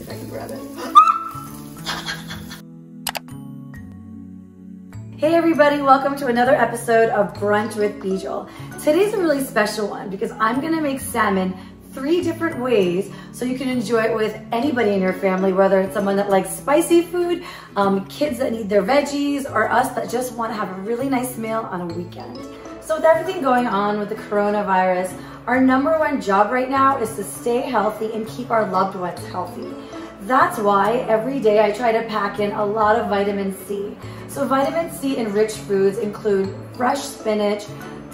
See if I can grab it. Hey everybody, welcome to another episode of Brunch with Bijal. Today's a really special one because I'm gonna make salmon 3 different ways so you can enjoy it with anybody in your family, whether it's someone that likes spicy food, kids that need their veggies, or us that just wanna have a really nice meal on a weekend. So with everything going on with the coronavirus, our #1 job right now is to stay healthy and keep our loved ones healthy. That's why every day I try to pack in a lot of vitamin C. So vitamin C enriched foods include fresh spinach,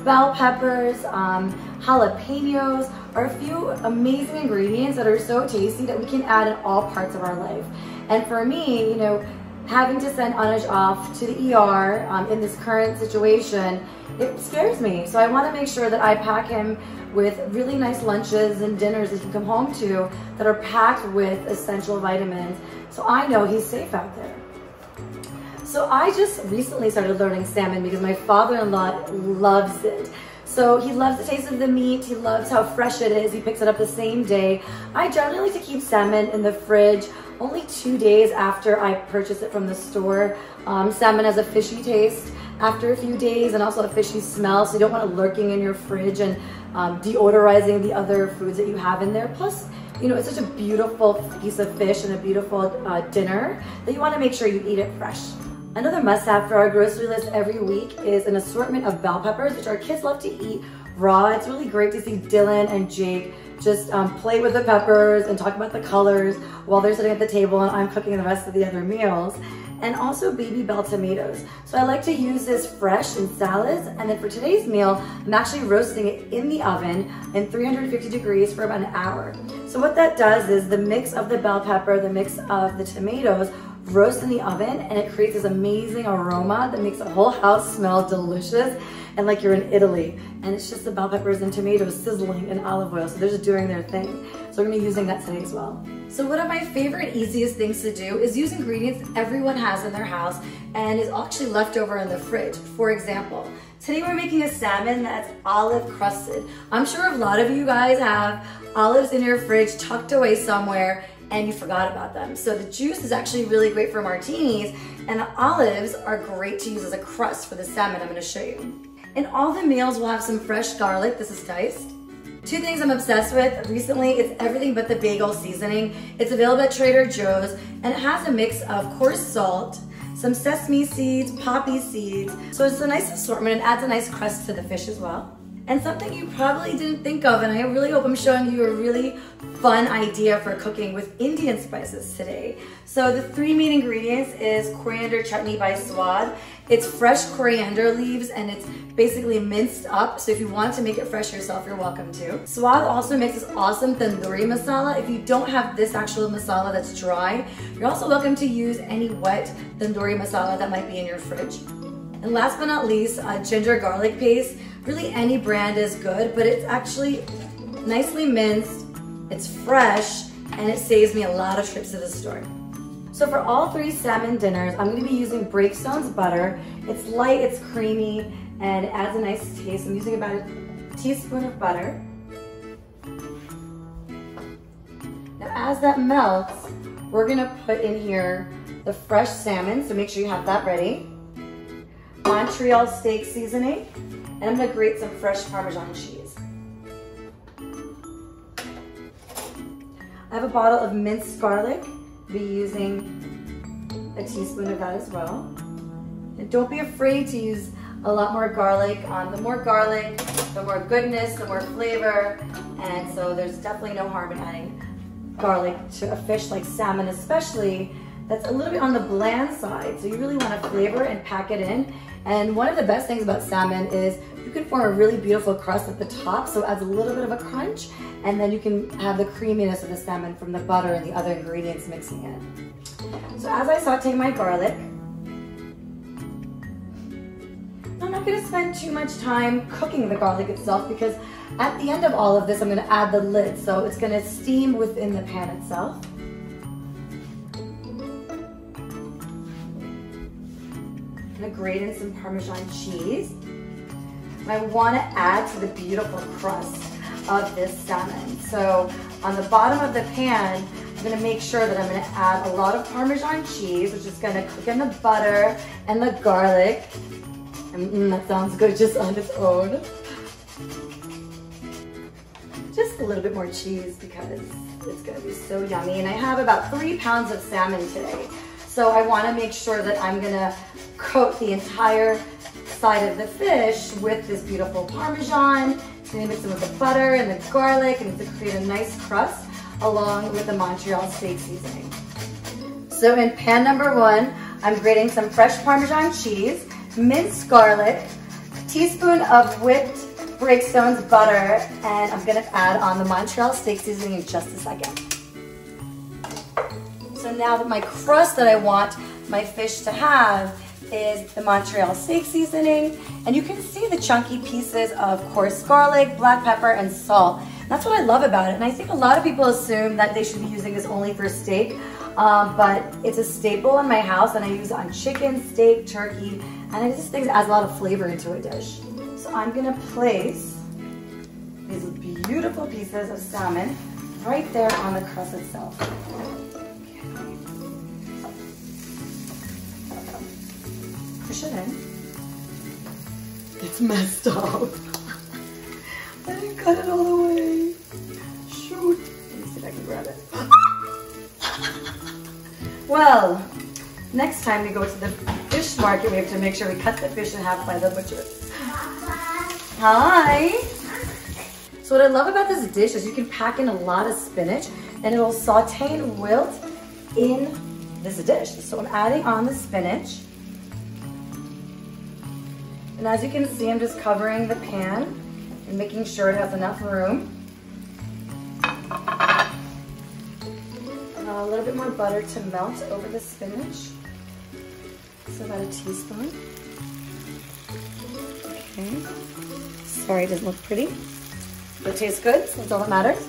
bell peppers, jalapenos, are a few amazing ingredients that are so tasty that we can add in all parts of our life. And for me, you know, having to send Anuj off to the ER in this current situation, it scares me. So I want to make sure that I pack him with really nice lunches and dinners that he can come home to that are packed with essential vitamins, so I know he's safe out there. So I just recently started learning salmon because my father-in-law loves it. So he loves the taste of the meat, he loves how fresh it is, he picks it up the same day. I generally like to keep salmon in the fridge only 2 days after I purchase it from the store. Salmon has a fishy taste after a few days and also a fishy smell, so you don't want it lurking in your fridge and deodorizing the other foods that you have in there. Plus, you know, it's such a beautiful piece of fish and a beautiful dinner that you want to make sure you eat it fresh. Another must-have for our grocery list every week is an assortment of bell peppers, which our kids love to eat raw. It's really great to see Dylan and Jake just play with the peppers and talk about the colors while they're sitting at the table and I'm cooking the rest of the other meals. And also baby bell tomatoes. So I like to use this fresh in salads, and then for today's meal, I'm actually roasting it in the oven in 350 degrees for about an hour. So what that does is the mix of the bell pepper, the mix of the tomatoes, roast in the oven, and it creates this amazing aroma that makes the whole house smell delicious and like you're in Italy. And it's just the bell peppers and tomatoes sizzling in olive oil, so they're just doing their thing. So we're gonna be using that today as well. So one of my favorite easiest things to do is use ingredients everyone has in their house and is actually left over in the fridge. For example, today we're making a salmon that's olive crusted. I'm sure a lot of you guys have olives in your fridge tucked away somewhere and you forgot about them. So the juice is actually really great for martinis, and the olives are great to use as a crust for the salmon I'm gonna show you. In all the meals, we'll have some fresh garlic. This is diced. 2 things I'm obsessed with recently, it's everything but the bagel seasoning. It's available at Trader Joe's, and it has a mix of coarse salt, some sesame seeds, poppy seeds. So it's a nice assortment and adds a nice crust to the fish as well. And something you probably didn't think of, and I really hope I'm showing you a really fun idea for cooking with Indian spices today. So the 3 main ingredients is coriander chutney by Swad. It's fresh coriander leaves and it's basically minced up. So if you want to make it fresh yourself, you're welcome to. Swad also makes this awesome tandoori masala. If you don't have this actual masala that's dry, you're also welcome to use any wet tandoori masala that might be in your fridge. And last but not least, ginger garlic paste. Really any brand is good, but it's actually nicely minced, it's fresh, and it saves me a lot of trips to the store. So for all 3 salmon dinners, I'm gonna be using Breakstone's butter. It's light, it's creamy, and it adds a nice taste. I'm using about a teaspoon of butter. Now as that melts, we're gonna put in here the fresh salmon, so make sure you have that ready. Montreal steak seasoning, and I'm gonna grate some fresh Parmesan cheese. I have a bottle of minced garlic. I'll be using a teaspoon of that as well. And don't be afraid to use a lot more garlic. The more garlic, the more goodness, the more flavor, and so there's definitely no harm in adding garlic to a fish like salmon, especially that's a little bit on the bland side. So you really want to flavor and pack it in. And one of the best things about salmon is you can form a really beautiful crust at the top, so it adds a little bit of a crunch, and then you can have the creaminess of the salmon from the butter and the other ingredients mixing in. So as I saute my garlic, I'm not gonna spend too much time cooking the garlic itself because at the end of all of this, I'm gonna add the lid, so it's gonna steam within the pan itself. I'm gonna grate in some Parmesan cheese. I want to add to the beautiful crust of this salmon. So on the bottom of the pan, I'm gonna make sure that I'm gonna add a lot of Parmesan cheese, which is gonna cook in the butter and the garlic. And that sounds good just on its own. Just a little bit more cheese because it's gonna be so yummy. And I have about 3 pounds of salmon today. So I wanna make sure that I'm gonna coat the entire side of the fish with this beautiful Parmesan. It's gonna mix it with the butter and the garlic, and it's gonna create a nice crust along with the Montreal steak seasoning. So in pan number 1, I'm grating some fresh Parmesan cheese, minced garlic, a teaspoon of whipped breakstones butter, and I'm gonna add on the Montreal steak seasoning in just a second. So now that my crust that I want my fish to have is the Montreal steak seasoning, and you can see the chunky pieces of coarse garlic, black pepper, and salt. That's what I love about it, and I think a lot of people assume that they should be using this only for steak, but it's a staple in my house, and I use it on chicken, steak, turkey, and I just think it adds a lot of flavor into a dish. So I'm gonna place these beautiful pieces of salmon right there on the crust itself. Push it in. It's messed up. I didn't cut it all the way. Shoot. Let me see if I can grab it. Well, next time we go to the fish market, we have to make sure we cut the fish in half by the butcher. Hi. So what I love about this dish is you can pack in a lot of spinach and it'll saute and wilt in this dish. So I'm adding on the spinach. And as you can see, I'm just covering the pan and making sure it has enough room. A little bit more butter to melt over the spinach. So about a teaspoon. Okay. Sorry, it doesn't look pretty, but it tastes good, so that's all that matters.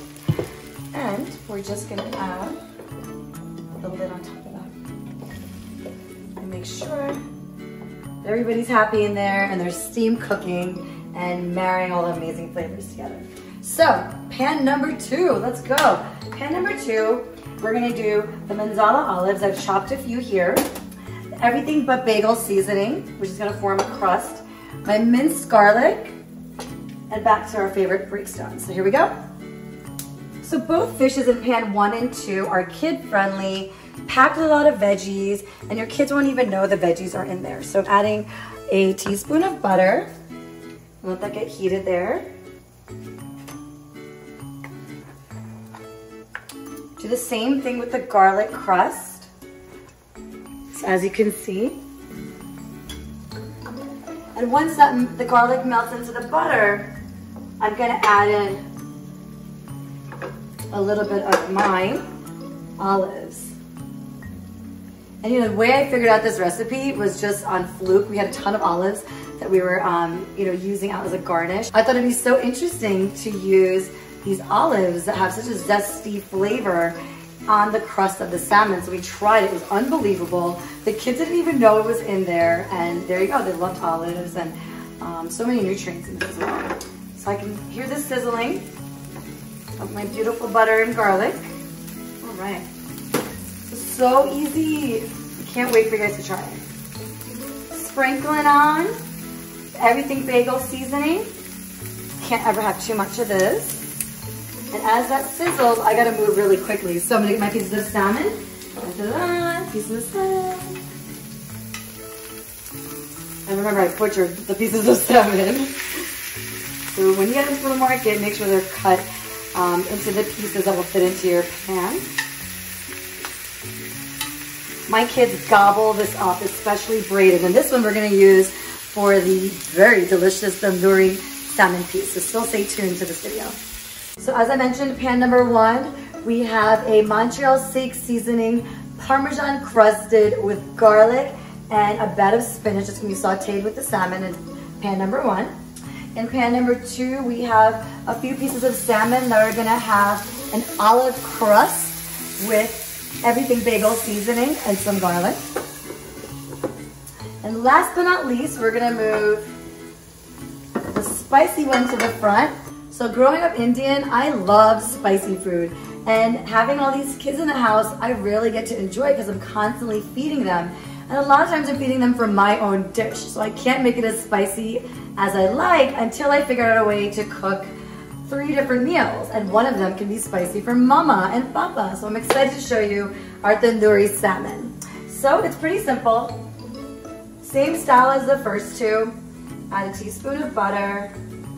And we're just gonna add the lid on top of that. And make sure everybody's happy in there and there's steam cooking and marrying all the amazing flavors together. So, pan number 2, let's go. Pan number 2, we're gonna do the masala olives. I've chopped a few here. Everything but bagel seasoning, which is gonna form a crust. My minced garlic, and back to our favorite breakstones. So here we go. So both fishes in pan 1 and 2 are kid-friendly, packed with a lot of veggies, and your kids won't even know the veggies are in there. So adding a teaspoon of butter, let that get heated there. Do the same thing with the garlic crust. So as you can see. And once the garlic melts into the butter, I'm gonna add in a little bit of my olives. And you know, the way I figured out this recipe was just on fluke. We had a ton of olives that we were using out as a garnish. I thought it'd be so interesting to use these olives that have such a zesty flavor on the crust of the salmon. So we tried it, it was unbelievable. The kids didn't even know it was in there, and there you go, they loved olives and so many nutrients in it as well. So I can hear the sizzling of my beautiful butter and garlic. All right, so easy. I can't wait for you guys to try it. Sprinkling on everything bagel seasoning. Can't ever have too much of this. And as that sizzles, I gotta move really quickly. So I'm gonna get my pieces of salmon. Pieces of salmon. And remember, I butchered the pieces of salmon. So when you get them from the market, make sure they're cut into the pieces that will fit into your pan. My kids gobble this up, especially braided. And this one we're gonna use for the very delicious tandoori salmon piece. So still stay tuned to this video. So as I mentioned, pan number 1, we have a Montreal steak seasoning, Parmesan crusted with garlic and a bed of spinach that's gonna be sauteed with the salmon in pan number 1. In pan number 2, we have a few pieces of salmon that are gonna have an olive crust with everything bagel seasoning and some garlic. And last but not least, we're gonna move the spicy one to the front. So growing up Indian, I love spicy food. And having all these kids in the house, I really get to enjoy because I'm constantly feeding them. And a lot of times I'm feeding them from my own dish. So I can't make it as spicy as I like until I figure out a way to cook 3 different meals. And one of them can be spicy for Mama and Papa. So I'm excited to show you our tandoori salmon. So it's pretty simple. Same style as the first 2. Add a teaspoon of butter.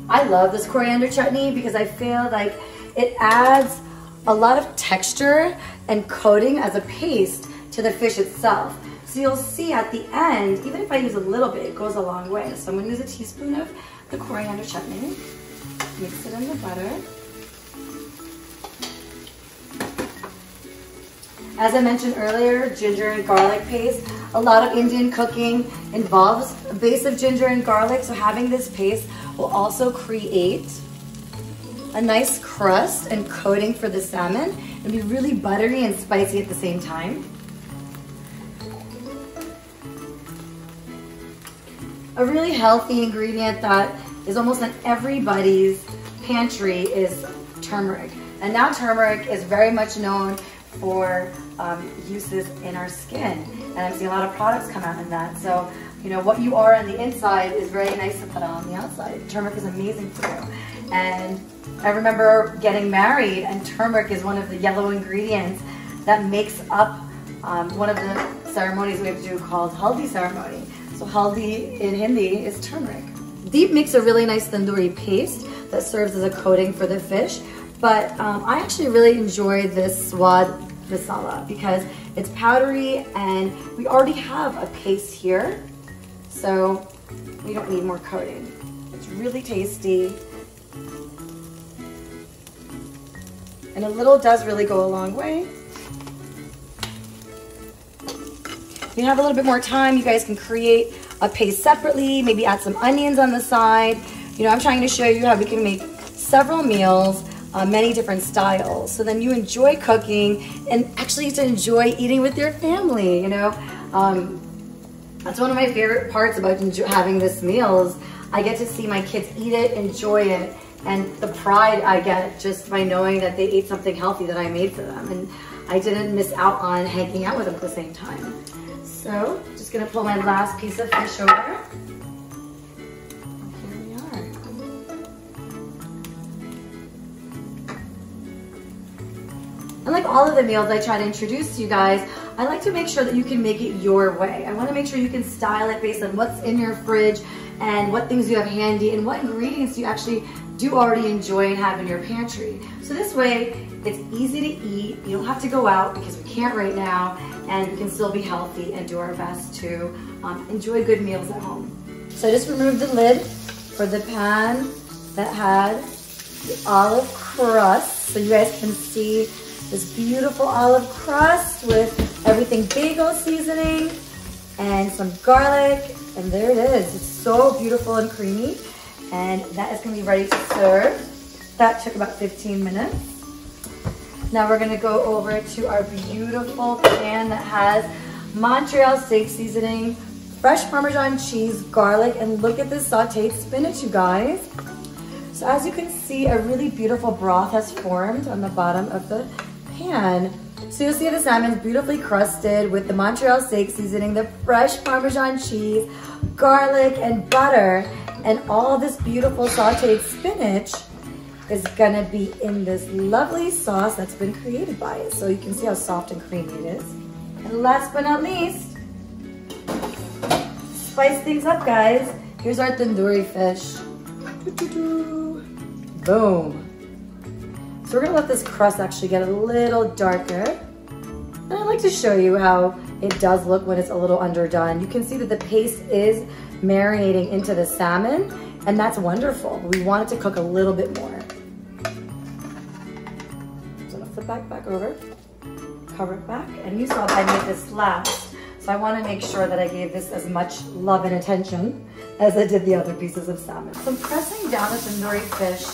I love this coriander chutney because I feel like it adds a lot of texture and coating as a paste to the fish itself. So you'll see at the end, even if I use a little bit, it goes a long way. So I'm gonna use a teaspoon of the coriander chutney, mix it in the butter. As I mentioned earlier, ginger and garlic paste. A lot of Indian cooking involves a base of ginger and garlic, so having this paste will also create a nice crust and coating for the salmon and be really buttery and spicy at the same time. A really healthy ingredient that is almost in everybody's pantry is turmeric. And now turmeric is very much known for uses in our skin. And I'm seeing a lot of products come out in that. So, you know, what you are on the inside is very nice to put on the outside. Turmeric is amazing for you. And I remember getting married, and turmeric is one of the yellow ingredients that makes up one of the ceremonies we have to do called haldi ceremony. So haldi in Hindi is turmeric. Deep makes a really nice tandoori paste that serves as a coating for the fish. But I actually really enjoy this swad masala because it's powdery and we already have a paste here. So we don't need more coating. It's really tasty. And a little does really go a long way. If you have a little bit more time, you guys can create a paste separately, maybe add some onions on the side. You know, I'm trying to show you how we can make several meals, many different styles. So then you enjoy cooking and actually to enjoy eating with your family, you know. That's one of my favorite parts about having this meal is I get to see my kids eat it, enjoy it, and the pride I get just by knowing that they ate something healthy that I made for them. And I didn't miss out on hanging out with them at the same time. So, just gonna pull my last piece of fish over. Here we are. And like all of the meals I try to introduce to you guys, I like to make sure that you can make it your way. I wanna make sure you can style it based on what's in your fridge and what things you have handy and what ingredients you actually do already enjoy and have in your pantry. So this way, it's easy to eat. You don't have to go out because we can't right now, and we can still be healthy and do our best to enjoy good meals at home. So I just removed the lid for the pan that had the olive crust. So you guys can see this beautiful olive crust with everything bagel seasoning and some garlic. And there it is. It's so beautiful and creamy. And that is gonna be ready to serve. That took about 15 minutes. Now we're gonna go over to our beautiful pan that has Montreal steak seasoning, fresh Parmesan cheese, garlic, and look at this sauteed spinach, you guys. So as you can see, a really beautiful broth has formed on the bottom of the pan. So you'll see the salmon's beautifully crusted with the Montreal steak seasoning, the fresh Parmesan cheese, garlic, and butter, and all this beautiful sauteed spinach is gonna be in this lovely sauce that's been created by it. So you can see how soft and creamy it is. And last but not least, spice things up, guys. Here's our tandoori fish. Boom. So we're gonna let this crust actually get a little darker. And I like to show you how it does look when it's a little underdone. You can see that the paste is marinating into the salmon, and that's wonderful. We want it to cook a little bit more. So I'm gonna flip back over, cover it back, and you saw that I made this last. So I wanna make sure that I gave this as much love and attention as I did the other pieces of salmon. So I'm pressing down the tandoori fish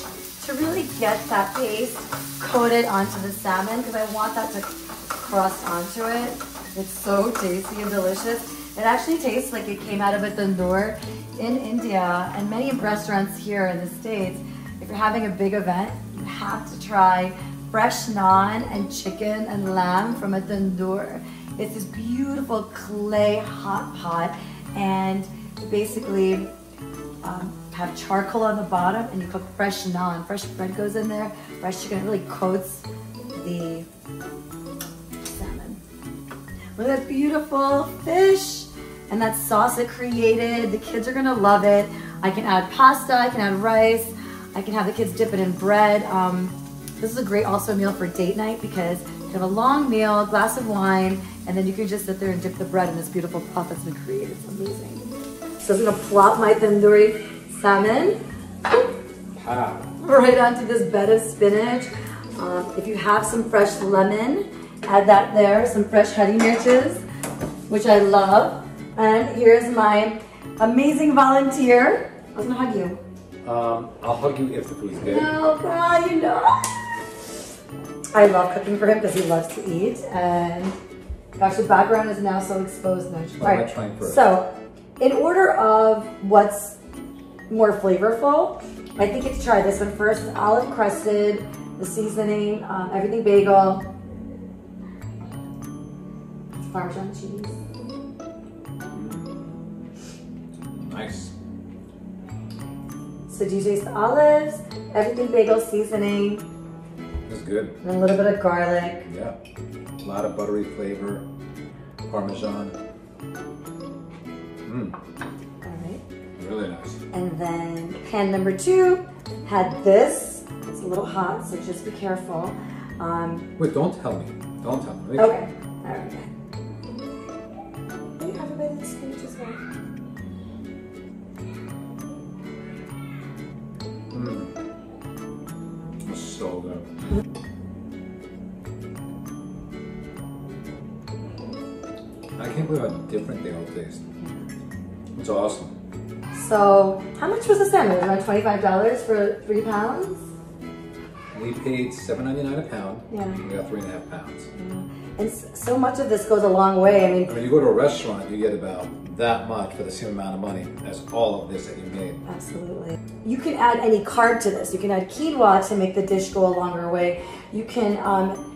to really get that paste coated onto the salmon because I want that to crust onto it. It's so tasty and delicious. It actually tastes like it came out of a tandoor in India and many restaurants here in the States. If you're having a big event, you have to try fresh naan and chicken and lamb from a tandoor. It's this beautiful clay hot pot, and you basically have charcoal on the bottom, and you cook fresh naan. Fresh bread goes in there, fresh chicken. It really coats the salmon. Look at that beautiful fish and that sauce it created. The kids are gonna love it. I can add pasta, I can add rice, I can have the kids dip it in bread. This is a great also meal for date night because you have a long meal, a glass of wine, and then you can just sit there and dip the bread in this beautiful pot that's been created. It's amazing. So I'm gonna plop my tandoori salmon right onto this bed of spinach. If you have some fresh lemon, add that there, some fresh honey mirches, which I love. And here's my amazing volunteer. I was gonna hug you. I'll hug you if the food's good. No, come on, you know. I love cooking for him because he loves to eat. And gosh, the background is now so exposed. No, all right. So, in order of what's more flavorful, I think you have to try this one first. Olive crusted, the seasoning, everything bagel. It's Parmesan cheese. Nice. So do you taste the olives, everything bagel seasoning? It's good. And a little bit of garlic. Yeah. A lot of buttery flavor. Parmesan. Mmm. All right. Really nice. And then pan number 2 had this. It's a little hot, so just be careful. Wait, don't tell me. Don't tell me. Okay. All right. You have a bit of the spinach as well. It's so good. I can't believe how different they all taste. It's awesome. So, how much was the salmon? It was around $25 for 3 pounds? We paid $7.99 a pound. Yeah. We got 3.5 pounds. Yeah. And so much of this goes a long way. I mean, you go to a restaurant, you get about that much for the same amount of money as all of this that you made. Absolutely. You can add any carb to this. You can add quinoa to make the dish go a longer way. You can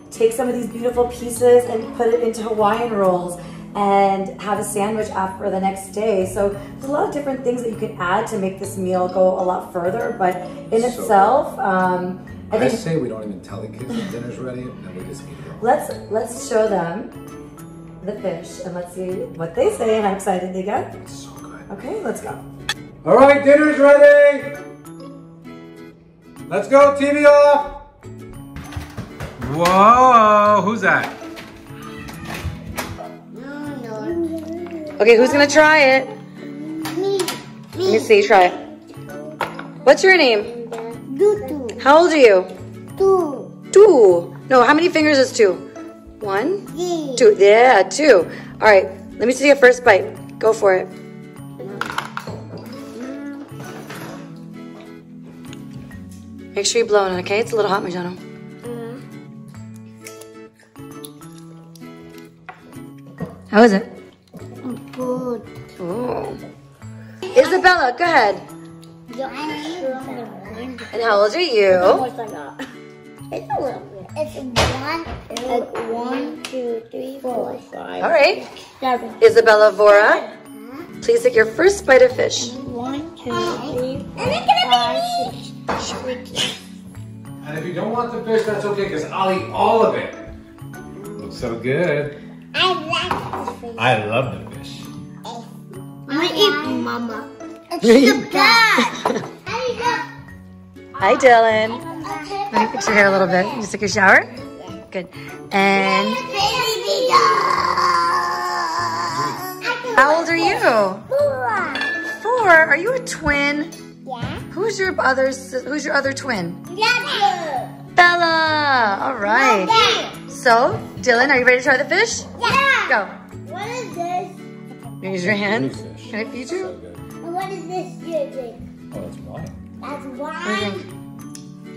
take some of these beautiful pieces and put it into Hawaiian rolls and have a sandwich after the next day. So there's a lot of different things that you can add to make this meal go a lot further, but in itself, I say we don't even tell the kids that dinner's ready and we just eat it. Let's show them the fish and let's see what they say and how excited they get. It's so good. Okay, let's go. All right, dinner's ready. Let's go, TV off. Whoa, who's that? Okay, who's gonna try it? Me. Let me see, try it. What's your name? Two. How old are you? 2. 2. No, how many fingers is 2? 1? 2. Yeah, 2. All right, let me see your first bite. Go for it. Make sure you blow on it, okay? It's a little hot, Mijano. How is it? Good. Oh. Isabella, go ahead. And how old are you? It's a little bit. It's 1, 2, 3, 4, 5. All right. 7. Isabella Vora, please take your first bite of fish. 1, 2, 3, 4, 5, 6. And if you don't want the fish, that's okay, because I'll eat all of it. Looks so good. I like this fish. I love the fish. I'm gonna eat Mama. It's the best. Hi, Dylan. Let me fix your hair a little bit. You just took a shower? Good. And how old are you? 4. Are you a twin? Yeah. Who's your other twin? Yeah. Bella. All right. So, Dylan, are you ready to try the fish? Yeah. Go. What is this? Use your hand. Fish. Can I feed you? So good. And what is this you drink? Oh, that's wine. That's What do you wine. think?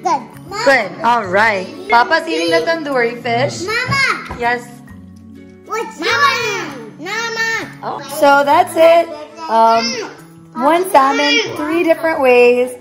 Good. Good. All right. Papa's eating the tandoori fish. Mama. Yes. What's Mama? Oh. So that's it. 1 salmon, 3 different ways.